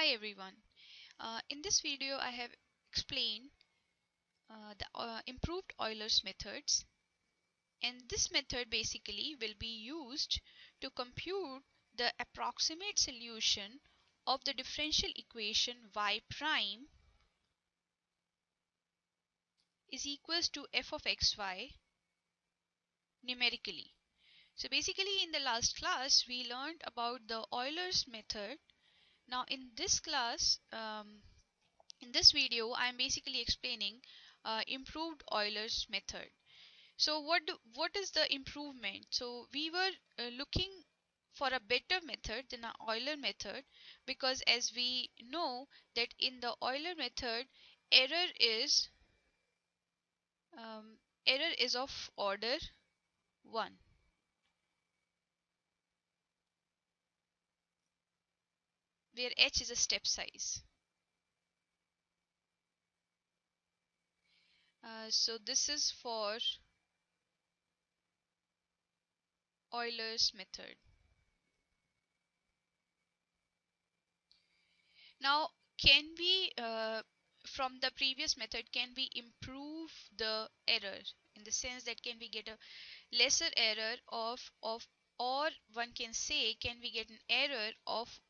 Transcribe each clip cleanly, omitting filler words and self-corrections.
Hi everyone. In this video I have explained the improved Euler's methods, and this method basically will be used to compute the approximate solution of the differential equation y prime is equals to f of xy numerically. So basically in the last class we learned about the Euler's method. Now in this class, in this video I am basically explaining improved Euler's method. So what is the improvement? So we were looking for a better method than the Euler method, because as we know that in the Euler method error is um, error is of order 1, where h is a step size. So this is for Euler's method. Now, can we, from the previous method, can we improve the error in the sense that can we get a lesser error of, or one can say, can we get an error of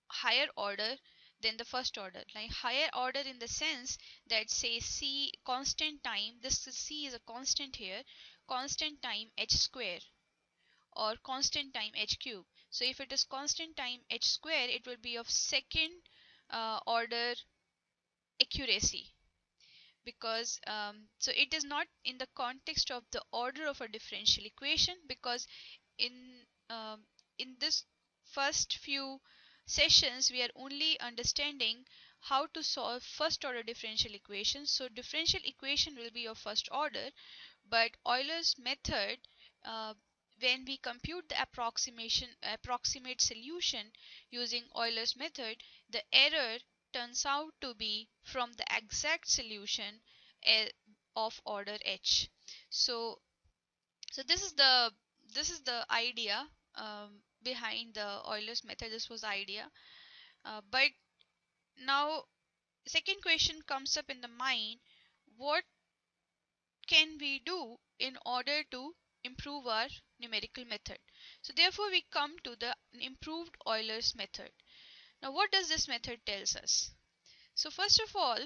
higher order than the first order? Like higher order in the sense that, say, c constant time, this c is a constant here, constant time h square, or constant time h cube. So if it is constant time h square, it will be of second order accuracy, because so it is not in the context of the order of a differential equation, because in um, in this first few sessions we are only understanding how to solve first order differential equations. So differential equation will be of first order, but Euler's method, uh, when we compute the approximate solution using Euler's method, the error turns out to be from the exact solution of order h. So this is the idea behind the Euler's method. This was the idea, but now second question comes up in the mind: what can we do in order to improve our numerical method? So therefore we come to the improved Euler's method. Now what does this method tells us? So first of all,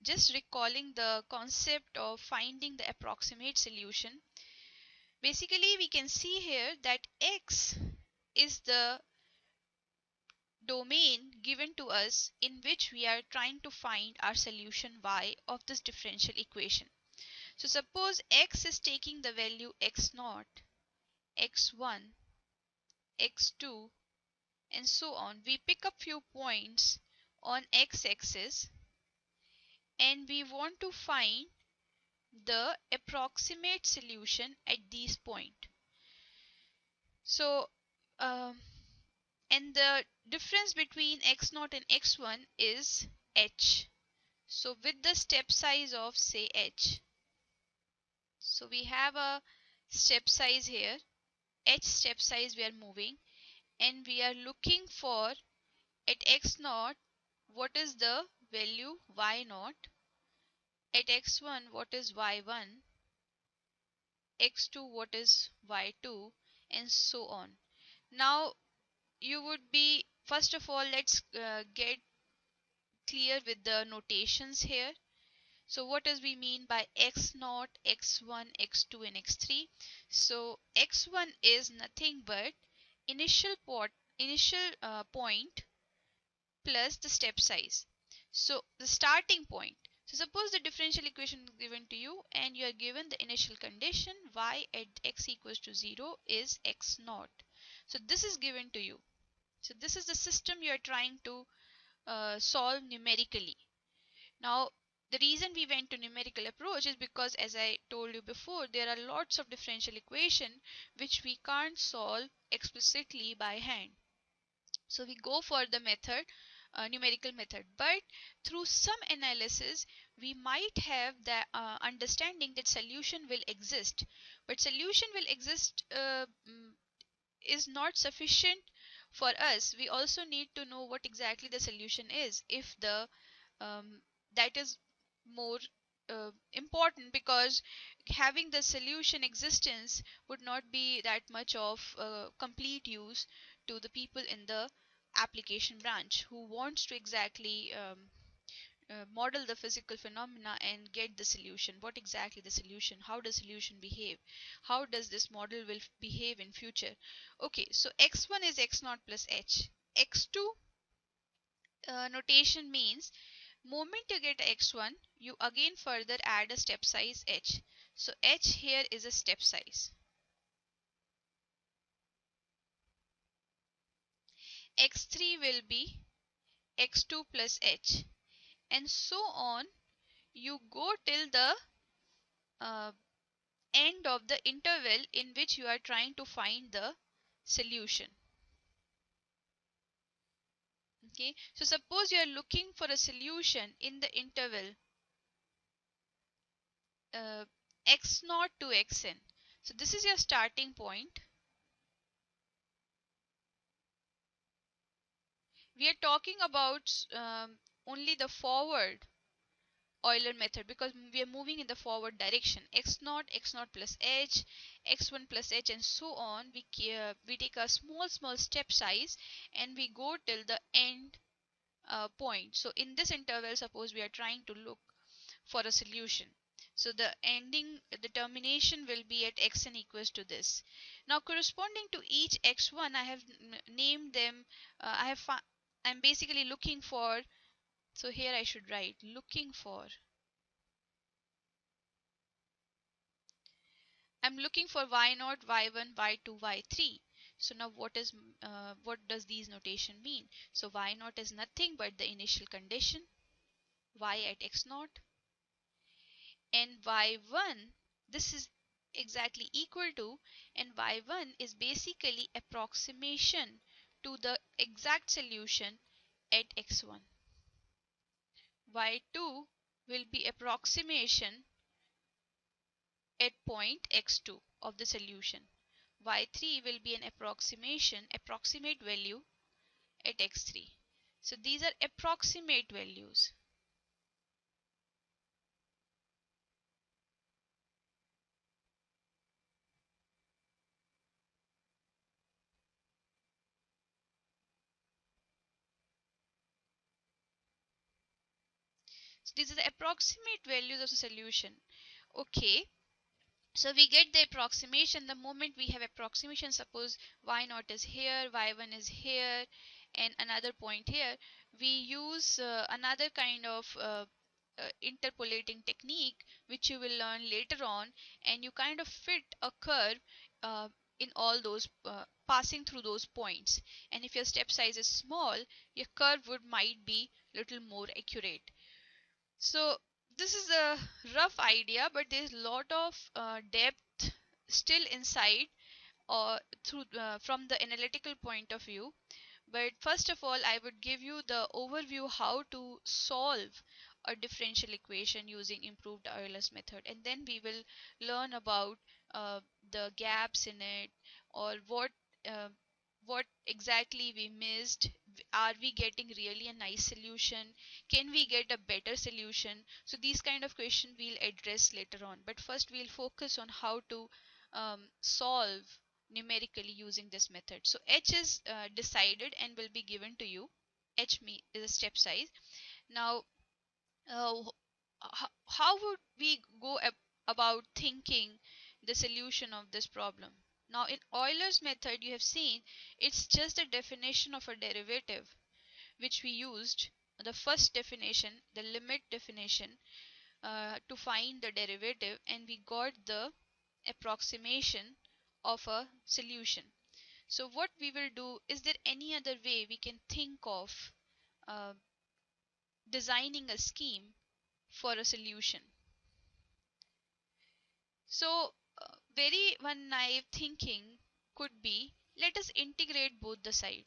just recalling the concept of finding the approximate solution, basically we can see here that x is the domain given to us in which we are trying to find our solution y of this differential equation. So suppose x is taking the value x0, x1, x2, and so on. We pick up few points on x-axis and we want to find the approximate solution at these points. So and the difference between x0 and x1 is h. So with the step size of, say, h, so we have a step size here, h step size we are moving, and we are looking for at x0 what is the value y0, at x1 what is y1, x2 what is y2, and so on. Now you would be, first of all, let's get clear with the notations here. So what does we mean by x0, x1, x2 and x3? So x1 is nothing but initial point plus the step size. So the starting point. So suppose the differential equation is given to you and you are given the initial condition y at x equals to 0 is x0. So this is given to you. So this is the system you are trying to solve numerically. Now the reason we went to numerical approach is because, as I told you before, there are lots of differential equation which we can't solve explicitly by hand. So we go for the method, numerical method, but through some analysis we might have the understanding that solution will exist, but solution will exist is not sufficient for us, we also need to know what exactly the solution is. If the that is more important, because having the solution existence would not be that much of complete use to the people in the application branch who wants to exactly model the physical phenomena and get the solution. What exactly the solution, how does solution behave, how does this model will behave in future. Okay, so x1 is x naught plus h. X2 notation means moment you get x1, you again further add a step size h. So h here is a step size. X3 will be x2 plus h, and so on. You go till the uh, end of the interval in which you are trying to find the solution. Okay, so suppose you are looking for a solution in the interval uh, x naught to xn. So this is your starting point. We are talking about only the forward Euler method, because we are moving in the forward direction. X naught plus h, x1 plus h, and so on. We take a small step size and we go till the end point. So in this interval, suppose we are trying to look for a solution. So the termination will be at xn equals to this. Now corresponding to each x1, I have named them. I'm basically looking for. So here I should write looking for. I'm looking for y0, y1, y2, y3. So now what does these notation mean? So y0 is nothing but the initial condition, y at x0, and y1, this is exactly equal to, and y1 is basically approximation to the exact solution at x1. Y2 will be approximation at point x2 of the solution. Y3 will be an approximate value at x3. So these are approximate values. So these are the approximate values of the solution. Okay, so we get the approximation the moment we have approximation. Suppose y0 is here, y1 is here, and another point here. We use another kind of interpolating technique which you will learn later on, and you kind of fit a curve uh, in all those passing through those points. And if your step size is small, your curve would might be little more accurate. So this is a rough idea, but there's a lot of depth still inside, or through from the analytical point of view. But first of all, I would give you the overview how to solve a differential equation using improved Euler's method, and then we will learn about the gaps in it, or uh, what exactly we missed. Are we getting really a nice solution? Can we get a better solution? So these kind of questions we'll address later on, but first we'll focus on how to solve numerically using this method. So h is decided and will be given to you. Is a step size. Now uh, how would we go about thinking the solution of this problem? Now in Euler's method, you have seen it's just a definition of a derivative which we used, the first definition, the limit definition, to find the derivative, and we got the approximation of a solution. So what we will do, is there any other way we can think of uh, designing a scheme for a solution? So very one naive thinking could be, let us integrate both the side.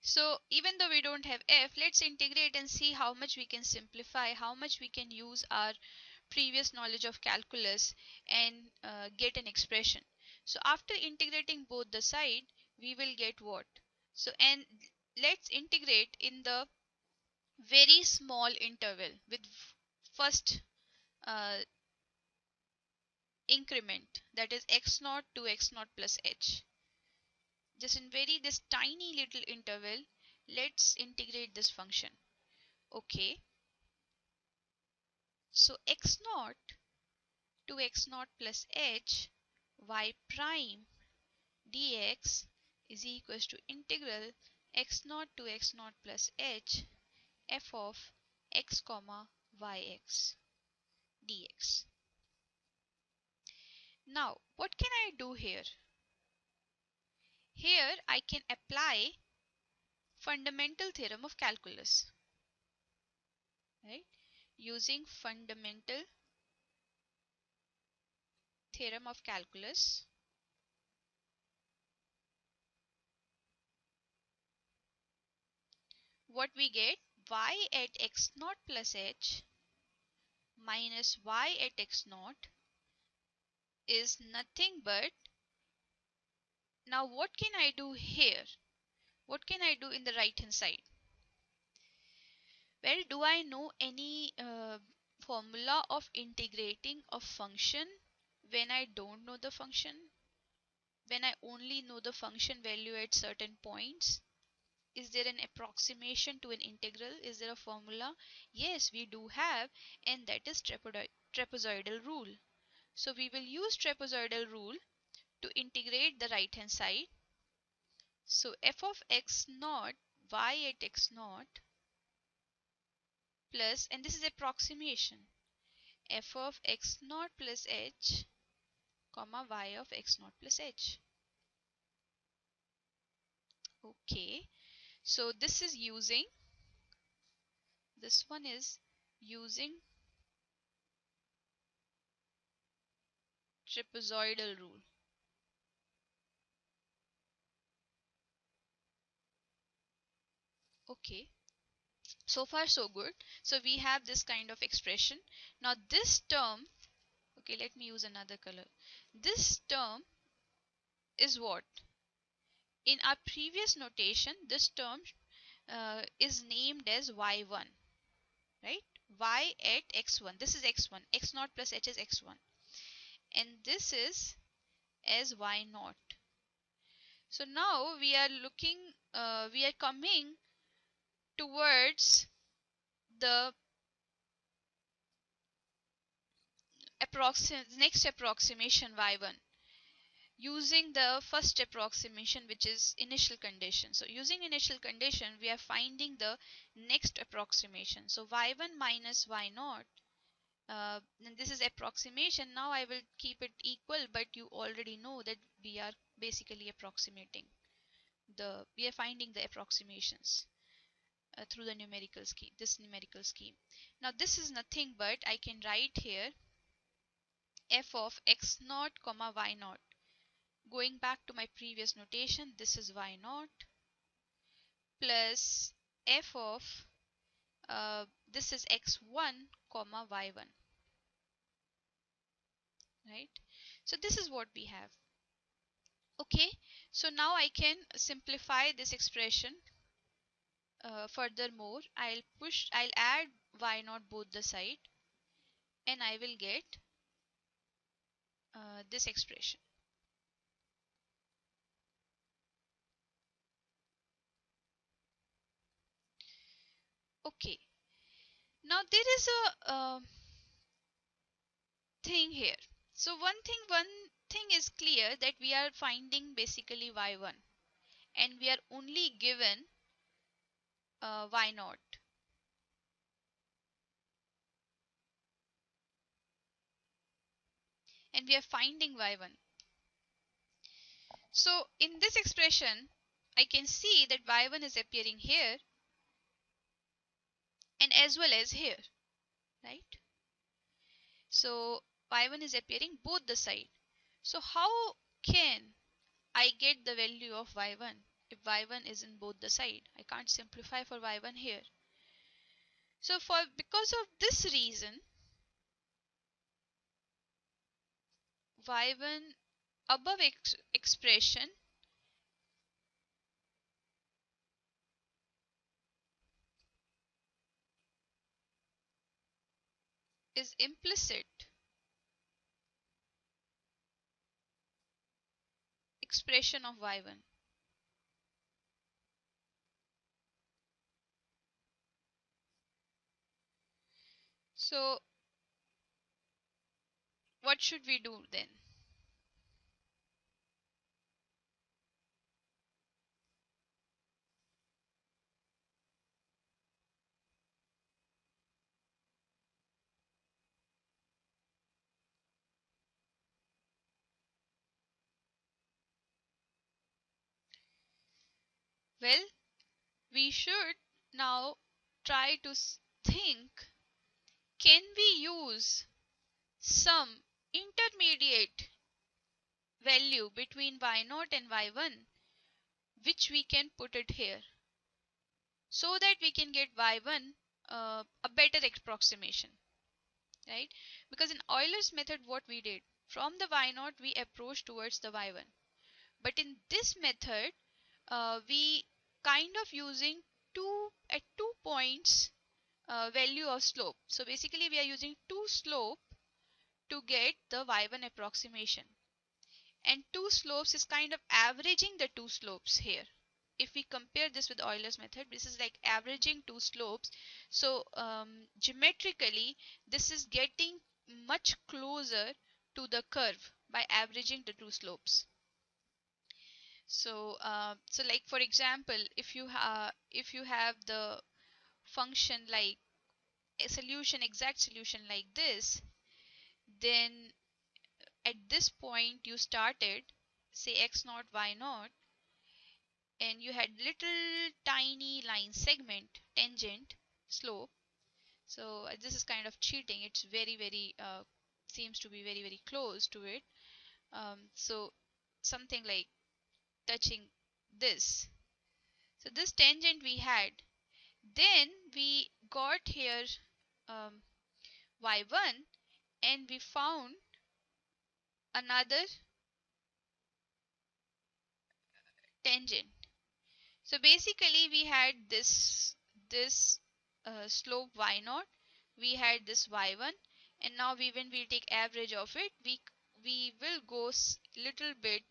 So even though we don't have f, let's integrate and see how much we can simplify, how much we can use our previous knowledge of calculus and get an expression. So after integrating both the side, we will get what? So and let's integrate in the very small interval with first uh, increment, that is x naught to x naught plus h. Just in very this tiny little interval, let's integrate this function. Okay, so x naught to x naught plus h y prime dx is equals to integral x naught to x naught plus h f of x comma yx dx. Now what can I do here? Here I can apply fundamental theorem of calculus, right? Using fundamental theorem of calculus, what we get, y at x naught plus h minus y at x naught is nothing but, now what can I do here? What can I do in the right hand side? Well, do I know any formula of integrating a function when I don't know the function? When I only know the function value at certain points? Is there an approximation to an integral? Is there a formula? Yes, we do have, and that is trapezoidal rule. So we will use trapezoidal rule to integrate the right hand side. So f of x naught y at x naught plus, and this is approximation, f of x naught plus h comma y of x naught plus h. Okay, so this is using, this one is using trapezoidal rule. Okay, so far so good. So we have this kind of expression. Now this term, okay, let me use another color. This term is what? In our previous notation, this term is named as y1, right? Y at x1. This is x1. X naught plus h is x1. And this is as y naught. So now we are looking, we are coming towards the next approximation y1, using the first approximation, which is initial condition. So using initial condition, we are finding the next approximation. So y1 minus y naught, and this is approximation. Now I will keep it equal, but you already know that we are basically approximating we are finding the approximations through the numerical scheme, this numerical scheme. Now this is nothing but, I can write here f of x naught comma y naught. Going back to my previous notation, this is y naught plus f of this is x1 comma y1, right? So this is what we have. Okay, so now I can simplify this expression furthermore. I'll add y naught both the side, and I will get this expression. Okay, now there is a thing here. So one thing is clear, that we are finding basically y1 and we are only given y naught. And we are finding y1. So in this expression, I can see that y1 is appearing here and as well as here, right? So y1 is appearing both the side. So how can I get the value of y1? if y1 is in both the side. I can't simplify for y1 here. So because of this reason, y1 above expression is implicit expression of y1. So what should we do then? Well, we should now try to think, can we use some intermediate value between y0 and y1 which we can put it here so that we can get y1 a better approximation, right? Because in Euler's method what we did, from the y0 we approach towards the y1, but in this method we kind of using two points value of slope. So basically we are using two slope to get the y1 approximation, and two slopes is kind of averaging the two slopes here. If we compare this with Euler's method, this is like averaging two slopes. So geometrically this is getting much closer to the curve by averaging the two slopes. So so like for example, if you have the function like a solution, exact solution like this, then at this point you started say x0 y0, and you had little tiny line segment tangent slope. So this is kind of cheating, it's very seems to be very close to it. So something like touching this. So this tangent we had, then we got here um, y1, and we found another tangent. So basically we had this slope y0, we had this y1, and now when we take average of it, we will go little bit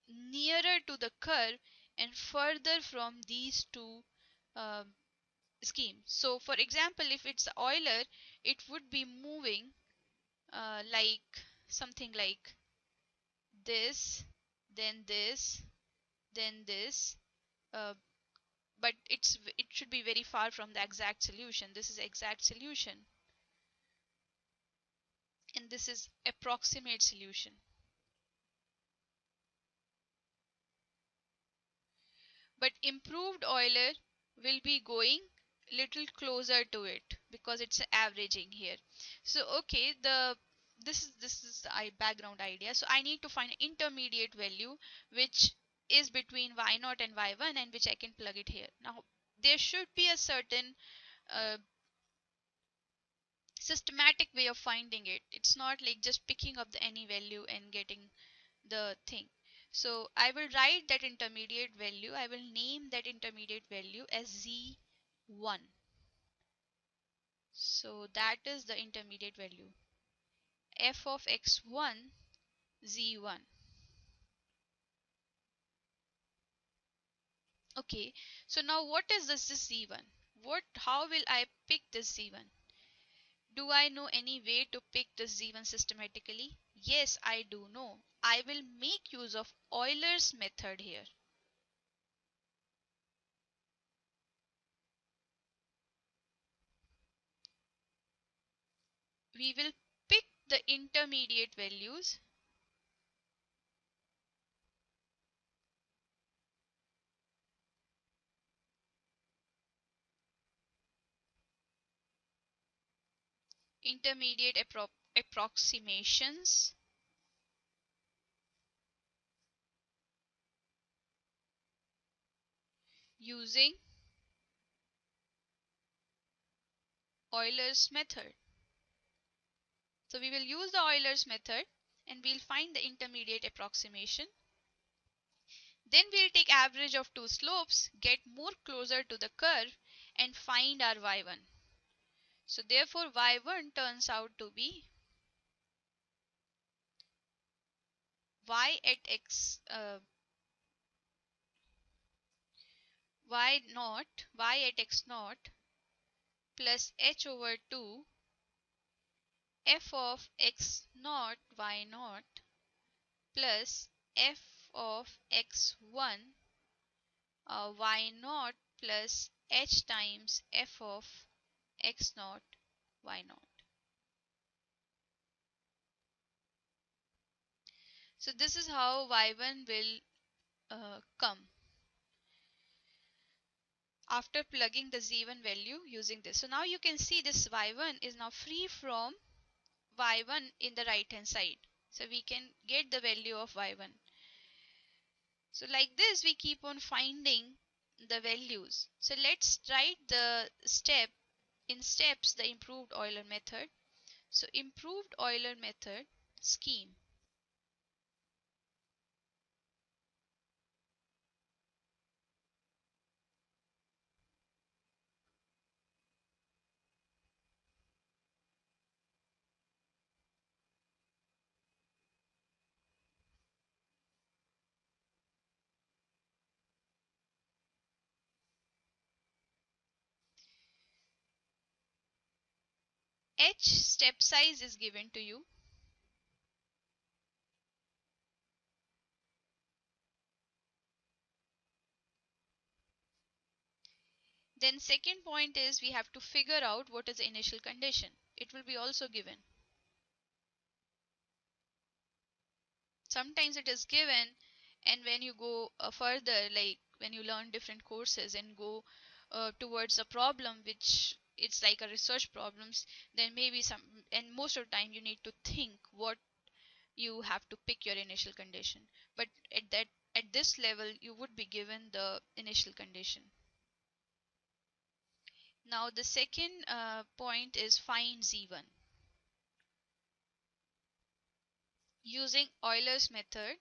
nearer to the curve and further from these two um, schemes. So for example, if it's Euler, it would be moving like something like this, then this, then this, uh, but it should be very far from the exact solution. This is exact solution, and this is approximate solution. But improved Euler will be going little closer to it because it's averaging here. So okay, this is the background idea. So I need to find an intermediate value which is between y0 and y1, and which I can plug it here. Now there should be a certain uh, systematic way of finding it. It's not like just picking up the any value and getting the thing. So I will write that intermediate value. I will name that intermediate value as z1. So that is the intermediate value, f of x1 z1. Okay, so now what is this z1? How will I pick this z1? Do I know any way to pick this z1 systematically? Yes, I do know. I will make use of Euler's method here. We will pick the intermediate values intermediate approximations using Euler's method. So we will use the Euler's method and we'll find the intermediate approximation. Then we'll take average of two slopes, get more closer to the curve and find our y1. So therefore y1 turns out to be y at x y at x naught plus h over 2 f of x naught y naught plus f of x1 y naught plus h times f of x naught y naught. So this is how y1 will come after plugging the z1 value using this. So now you can see this y1 is now free from y1 in the right hand side. So we can get the value of y1. So like this we keep on finding the values. So let's write the steps the improved Euler method. So improved Euler method scheme. H step size is given to you. Then second point is we have to figure out what is the initial condition. It will be also given. Sometimes it is given, and when you go further, like when you learn different courses and go towards a problem which it's like a research problems, then maybe some, and most of the time you need to think what you have to pick your initial condition. But at this level you would be given the initial condition. Now the second point is find z1. Using Euler's method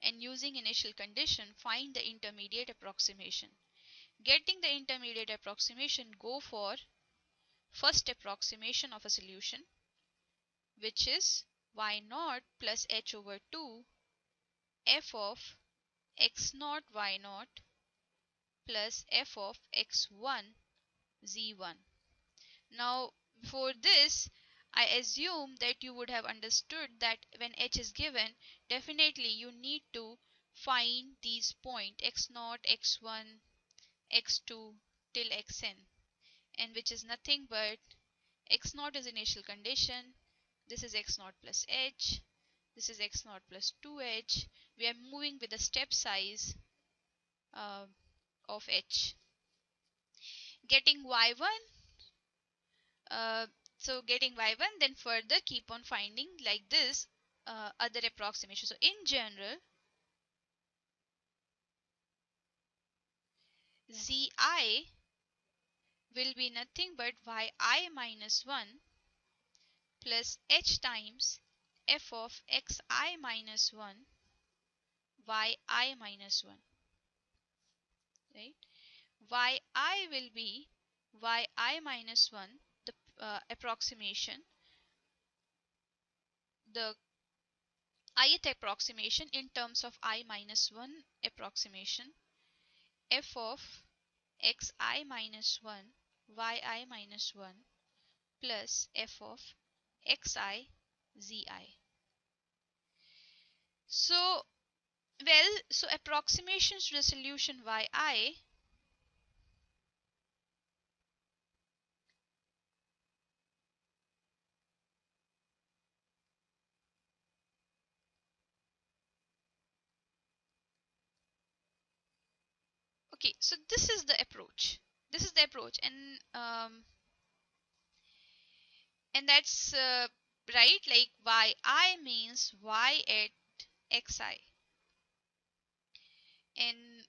and using initial condition, find the intermediate approximation. Getting the intermediate approximation, go for first approximation of a solution, which is y naught plus h over 2 f of x naught y naught plus f of x1 z1. Now for this I assume that you would have understood that when h is given, definitely you need to find these points x0, x1, x2 till xn, and which is nothing but x0 is initial condition, this is x0 plus h, this is x0 plus 2h. We are moving with the step size of h. Getting y1, uh, so getting y1, then further keep on finding like this other approximation. So in general, zi will be nothing but yi minus 1 plus h times f of xi minus 1 yi minus 1, right? Yi will be yi minus 1, the approximation, the ith approximation in terms of I minus 1 approximation, f of xi minus 1 yi minus 1 plus f of xi zi. So so approximations to the solution yi, okay, so this is the approach, and that's right, like yi means y at xi, and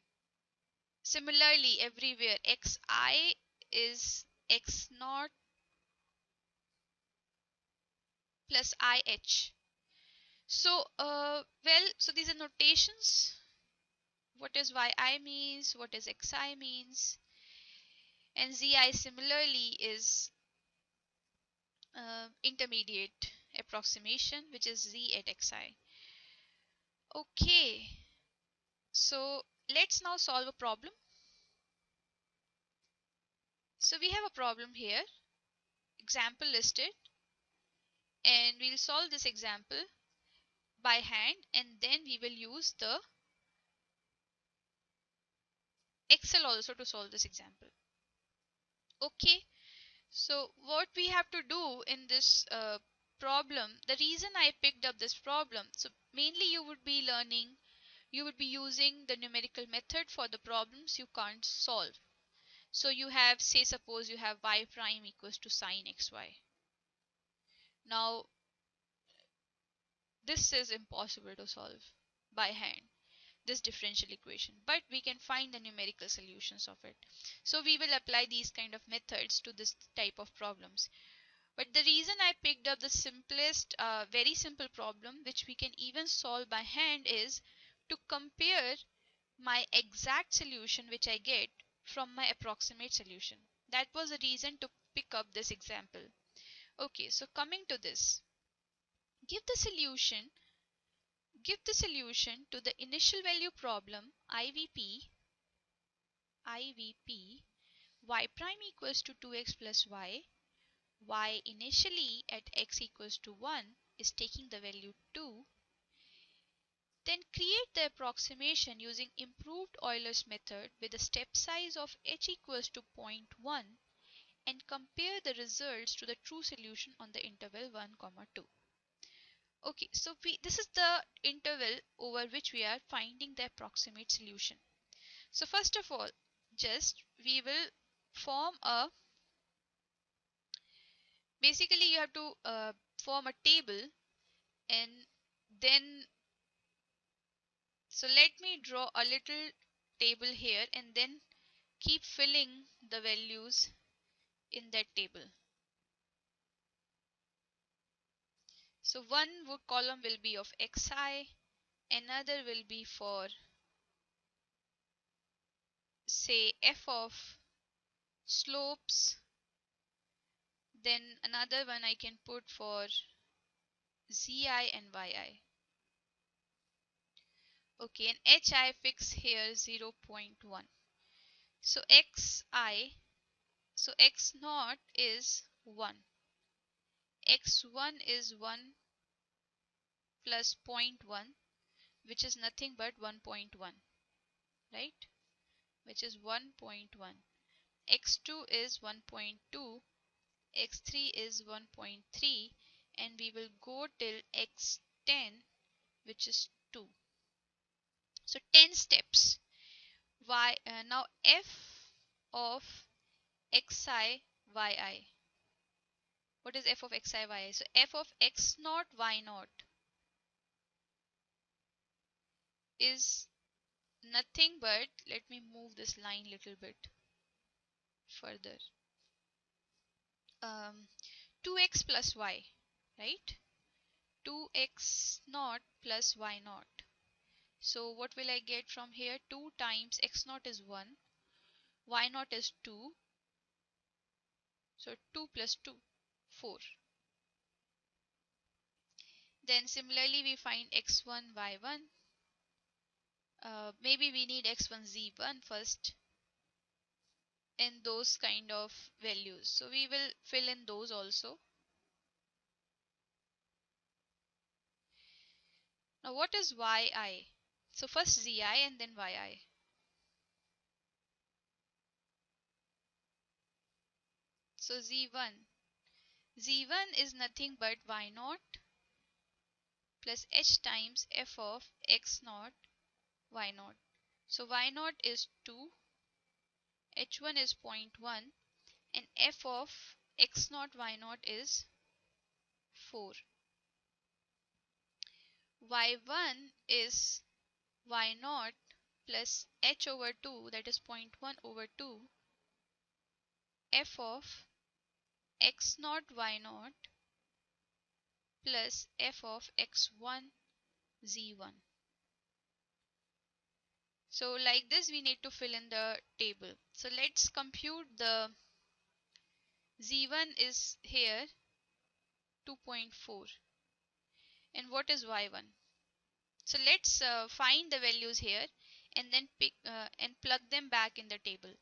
Similarly, everywhere xi is x naught plus ih. So, so these are notations. What is yi means, what is xi means, and zi similarly is intermediate approximation, which is z at xi. Okay, so let's now solve a problem. So we have a problem here, example listed, and we'll solve this example by hand, and then we will use the Excel also to solve this example. Okay, so what we have to do in this problem, the reason I picked up this problem, so mainly you would be learning, you would be using the numerical method for the problems you can't solve. So you have, say suppose you have y prime equals to sine xy. Now this is impossible to solve by hand, this differential equation, but we can find the numerical solutions of it. So we will apply these kind of methods to this type of problems. But the reason I picked up the simplest, very simple problem which we can even solve by hand is to compare my exact solution which I get from my approximate solution. That was the reason to pick up this example. Okay, so coming to this, give the solution to the initial value problem IVP y prime equals to 2x plus y initially at x equals to 1 is taking the value 2. Then create the approximation using improved Euler's method with a step size of h equals to 0.1 and compare the results to the true solution on the interval 1, 2. Okay, so this is the interval over which we are finding the approximate solution. So first of all, just we will form a, basically you have to form a table, and then, so let me draw a little table here and then keep filling the values in that table. So one column will be of xi, another will be for, say, f of slopes, then another one I can put for zi and yi. Okay, and hi fix here 0.1. So xi, so x naught is 1, x1 is 1 plus zero point 0.1, which is nothing but 1.1, right? Which is 1.1. x2 is 1.2, x3 is 1.3, and we will go till x10, which is 2. So 10 steps. Now f of xi yi. What is f of xi yi? So f of x naught y naught is nothing but, let me move this line little bit further, 2x plus y, right? 2x naught plus y naught. So what will I get from here? 2 times x naught is 1, y naught is 2, so 2 plus 2, 4. Then similarly we find x1 y1. Maybe we need x1 z1 first, and those kind of values. So we will fill in those also. Now what is yi? So first zi and then yi. So z1 is nothing but y naught plus h times f of x naught y naught. So y naught is 2, h1 is 0.1, and f of x naught y naught is 4. y1 is y naught plus h over 2, that is 0.1 over 2, f of x naught y naught plus f of x1 z1. So like this we need to fill in the table. So let's compute the z1 is here 2.4, and what is y1? So let's find the values here and then pick and plug them back in the table.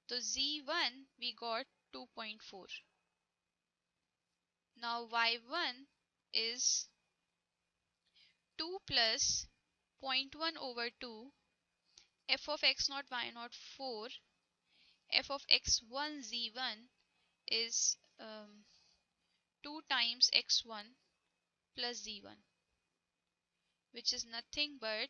So z1 we got 2.4. Now y1 is 2 plus 0.1 over 2, f of x naught y naught 4, f of x1 z1 is 2 times x1 plus z1, which is nothing but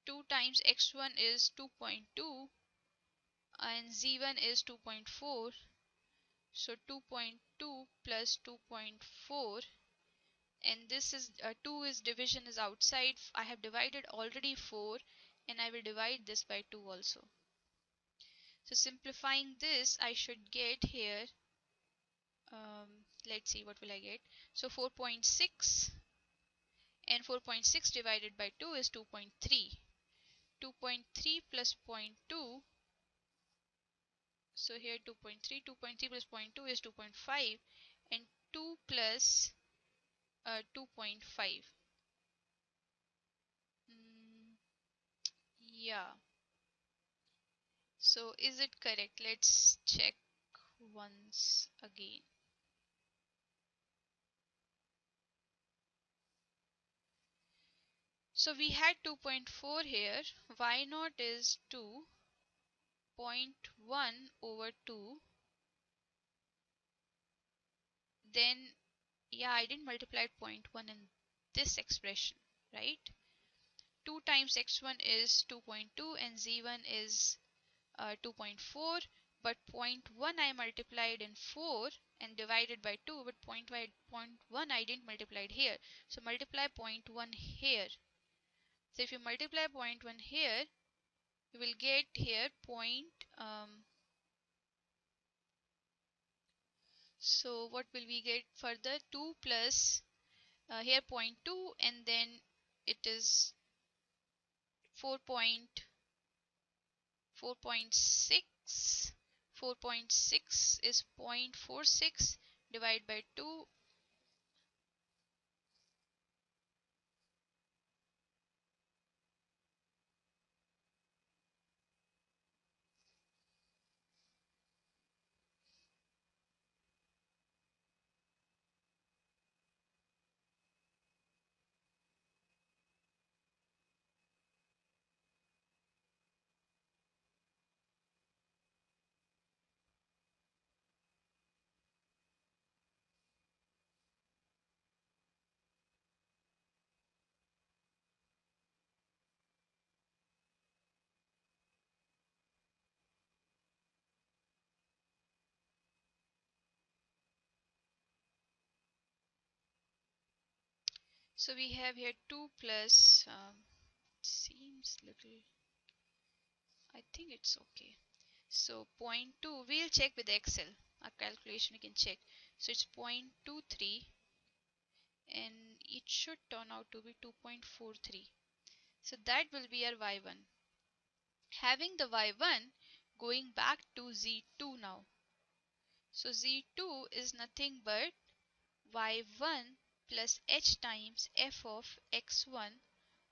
2 times x1 is 2.2 and z1 is 2.4. So 2.2 plus 2.4, and this is 2 is division is outside. I have divided already 4 and I will divide this by 2 also. So simplifying this, I should get here, let's see what will I get. So 4.6, and 4.6 divided by 2 is 2.3. 2.3 plus zero point 0.2, so here 2.3, 2.3 plus zero point 0.2 is 2.5, and 2 plus 2.5. Yeah, so is it correct? Let's check once again. So we had 2.4 here, y naught is 2.1 over 2, then yeah, I didn't multiply 0.1 in this expression, right? 2 times x1 is 2.2 and z1 is 2.4, but 0.1 I multiplied in 4 and divided by 2, but 0.1 I didn't multiply it here. So multiply 0.1 here. So if you multiply 0.1 here, you will get here so what will we get further? 2 plus here 0.2, and then it is 4.6. 4.6 is 0.46 divided by 2. So we have here 2 plus, seems little, I think it's okay. So 0.2, we'll check with Excel. Our calculation we can check. So it's 0.23 and it should turn out to be 2.43. So that will be our y1. Having the y1, going back to z2 now. So z2 is nothing but y1 plus h times f of x1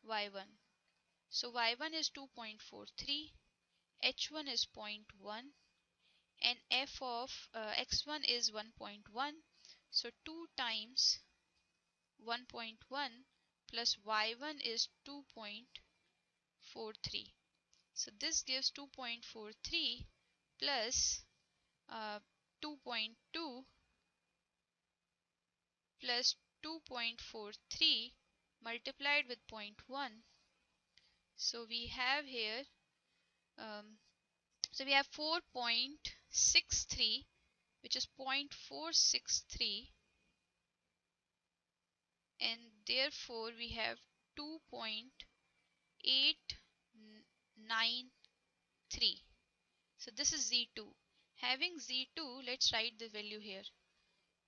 y1. So y1 is 2.43, h1 is 0.1, and f of x1 is 1.1. So 2 times 1.1 plus y1 is 2.43. So this gives 2.43 plus 2.2 plus 2.43 multiplied with 0.1. So we have here, so we have 4.63, which is 0.463, and therefore we have 2.893. So this is Z2. Having Z2, let's write the value here.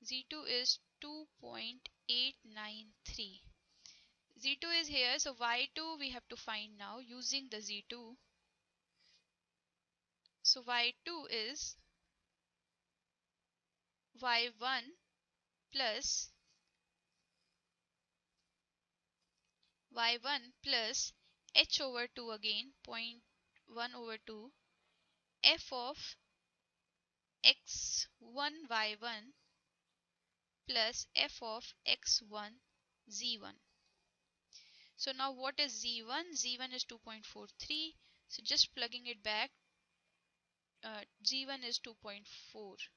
Z2 is 2.893. Z2 is here, so Y2 we have to find now using the Z2. So Y2 is Y1 plus Y1 plus H over 2 again, 0.1 over 2, F of X1 Y1 plus F of X1 Z1. So now what is Z1? Z1 is 2.43. So just plugging it back, Z1 is 2.4.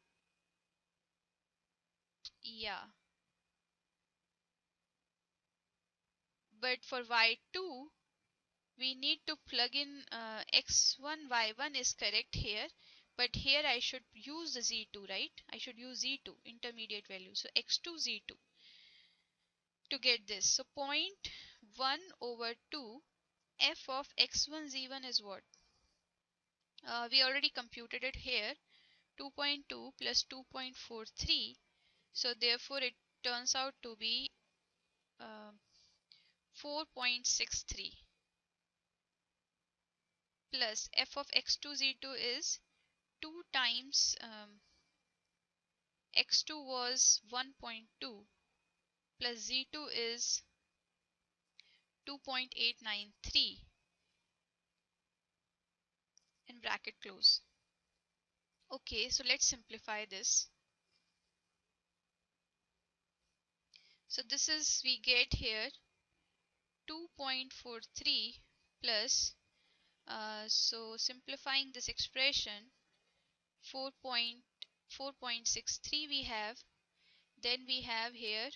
Yeah. But for Y2, we need to plug in X1, Y1 is correct here. But here I should use the Z2, right? I should use Z2, intermediate value. So X2, Z2 to get this. So 0.1 over 2 F of X1, Z1 is what? We already computed it here. 2.2 plus 2.43. So therefore it turns out to be 4.63 plus f of x2 z2 is 2 times x2 was 1.2 plus z2 is 2.893 in bracket close. Okay, so let's simplify this. So this is, we get here 2.43 plus so simplifying this expression, 4.63 we have, then we have here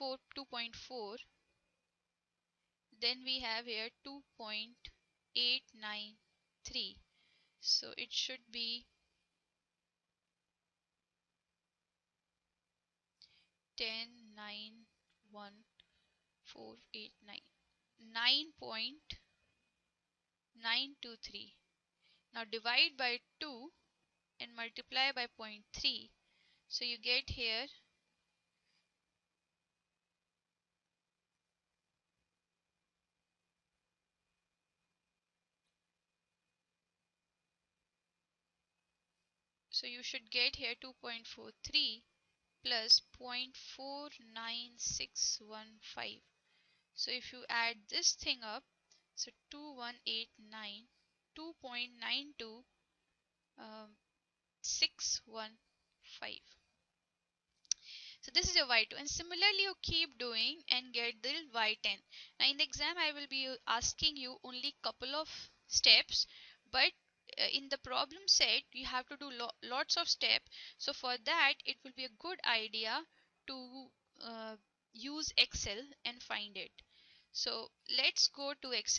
2.4, then we have here 2.893. So it should be 10, 9, 1, 4, 8, 9, 9.923. Now divide by 2 and multiply by 0.3. So you get here so you should get here 2.43 plus 0.49615. So if you add this thing up, so 2189, 2.92 615. So this is your Y2, and similarly you keep doing and get the Y10. Now in the exam I will be asking you only couple of steps, but in the problem set you have to do lots of steps. So for that it will be a good idea to use Excel and find it. So let's go to Excel.